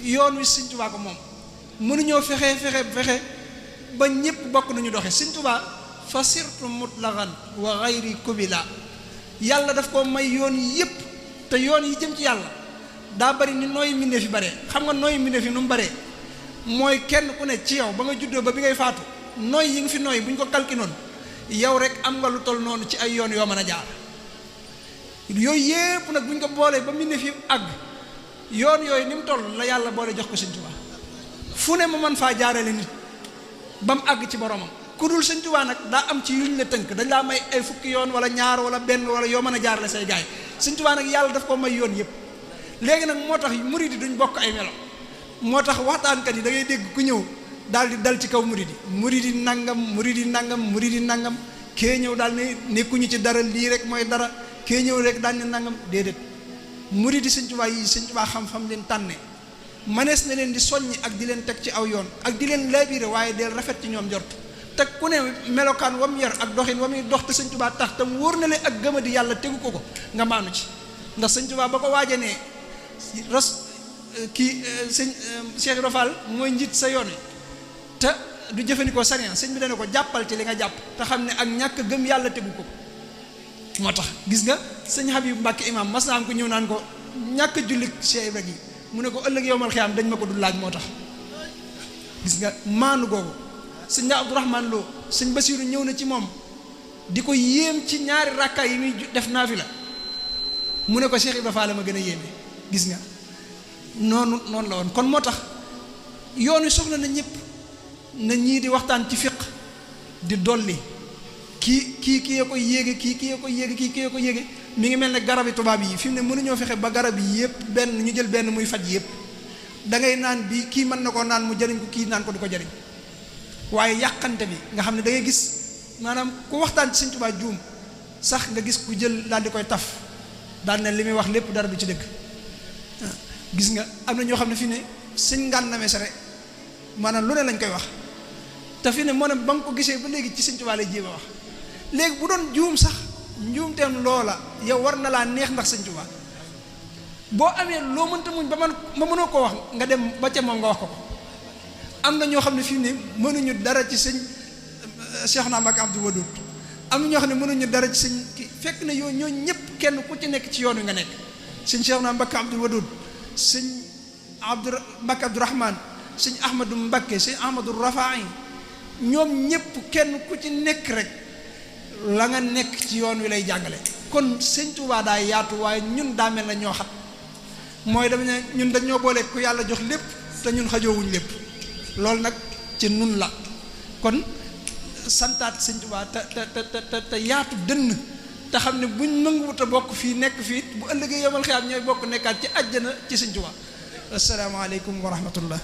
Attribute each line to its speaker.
Speaker 1: yoon wi Sëñ Tuubaa ko moom mënuñoo fexe ba ñëpp bokk nañu doxe Sëñ Tuubaa fa sirtu mutlaqan wa ghayri kubila yàlla daf ko may yoon yëpp te yoon yi jëm ci yàlla daa bari ni nooy mbindeef yi bare. xam nga nooy mbindeef yi nu mu bare mooy kenn ku ne ci yow ba nga juddoo ba bi ngay faatu nooy yi nga fi nooy bu ñu ko calculé noonu yow rek am nga lu toll noonu ci ay yoon yoo mën a jaar yooyu yëpp nag bu ñu ko boolee ba mbindeef yi àgg yoon yooyu ni mu toll la yàlla boole jox ko Sëñ Tuubaa fu ne mu mën faa jaarale nit ba mu àgg ci boromam. ku dul Sëñ Tuubaa nag daa am ci yuñ la tënk dañ laa may ay fukki yoon wala ñaar wala benn wala yoo mën a jaarale say gaay Sëñ Tuubaa nag yàlla daf ko may yoon yëpp. léegi nag moo tax murid yi duñ bokk ay melo moo tax waxtaankat yi da ngay dégg ku ñëw daal di dal ci kaw murid yi murid yi nangam kee ñëw daal ne nekkuñu ci dara lii rek mooy dara kee ñëw rek daal ne nangam déedéet murid yi Sëñ Tuubaa yi Sëñ Tuubaa xam-xam leen tànne manees na leen di soññi ak di leen teg ci aw yoon ak di leen laabire waaye del rafet ci ñoom jort te ku ne melokaan wam yor ak doxin wa muy dox te Sëñ Tuubaa tax te mu wóor na leen ak gëma di yàlla tegu ko nga maanu ci ndax Sëñ Tuubaa ba ko waaje ne sëñ Cheikh Ibra Fall mooy njiit sa yoon wi te du jëfandikoo sariya sëñ bi dana ko jàppal ci li nga jàpp te xam ne ak ñàkk gëm yàlla tegu ko moo tax gis nga sëñ Habib Mbàkke imam mas naa am ko ñëw naan ko ñàkk jullit Cheikh Ibra gi mu ne ko ëllëg yowmal xiyaam dañ ma ko du laaj moo tax gis nga maanu googu sëñ Abdourahman Lo sëñ Basiiru ñëw na ci moom di ko yéem ci ñaari rakkaay yi muy def naafila mu ne ko Cheikh Ibra Fall ma gën a yéeme gis nga noonu la woon kon moo tax yoon wi soxla na ñëpp na ñii di waxtaan ci fiq di dolli kii koy yéege kii koy yéege mi ngi mel ne garab yi tubaab yi fi mu ne mënuñoo fexe ba garab yi yëpp benn ñu jël benn muy faj yëpp da ngay naan bi kii mën na koo naan mu jëriñ ko kii naan ko du ko jëriñ waaye yàqante bi nga xam ne da ngay gis maanaam ku waxtaan ci Sëñ Tuubaa juum sax nga gis ku jël daal di koy taf daal ne li muy wax lépp dara du ci dëgg gis nga am na ñoo xam ne fii ne Sëñ Gana Messere maanaam lu ne lañ koy wax te fii ne moo ne ba nga ko gisee ba léegi ci Sëñ Tuubaa lay jéem a wax léegi bu doon juum sax njuumteem loola yow war na laa neex ndax Sëñ Tuubaa boo amee loo mënta muñ ba mënoo ko wax nga dem ba ca moom nga wax ko am na ñoo xam ne fii ne mënuñu dara ci sëñ Cheikhouna Mbacké Abdou Wadoud am na ñoo xam ne mënuñu dara ci sëñ ki fekk na yow ñoo ñëpp kenn ku ci nekk ci yoon wi nga nekk sëñ Cheikhouna Mbacké Abdou Wadoud sëñ Mbacké Abdourahman sëñ Ahmadou Mbacké sëñ Ahmadou Rafaay ñoom ñëpp kenn ku ci nekk rek la nga nekk ci yoon wi lay jàngale kon Sëñ Tuubaa daa yaatu waaye ñun daa mel na ñoo xat mooy dama ne ñun dañoo boole ku yàlla jox lépp te ñun xajoowuñ lépp loolu nag ci nun la kon santaat Sëñ Tuubaa te yaatu dënn te xam ne buñ nanguwut a bokk fii nekk fii bu ëllëgee yomal xiyaam ñooy bokk nekkaat ci àjjana ci Sëñ Tuubaa asalaamaaleykum wa rahmatullah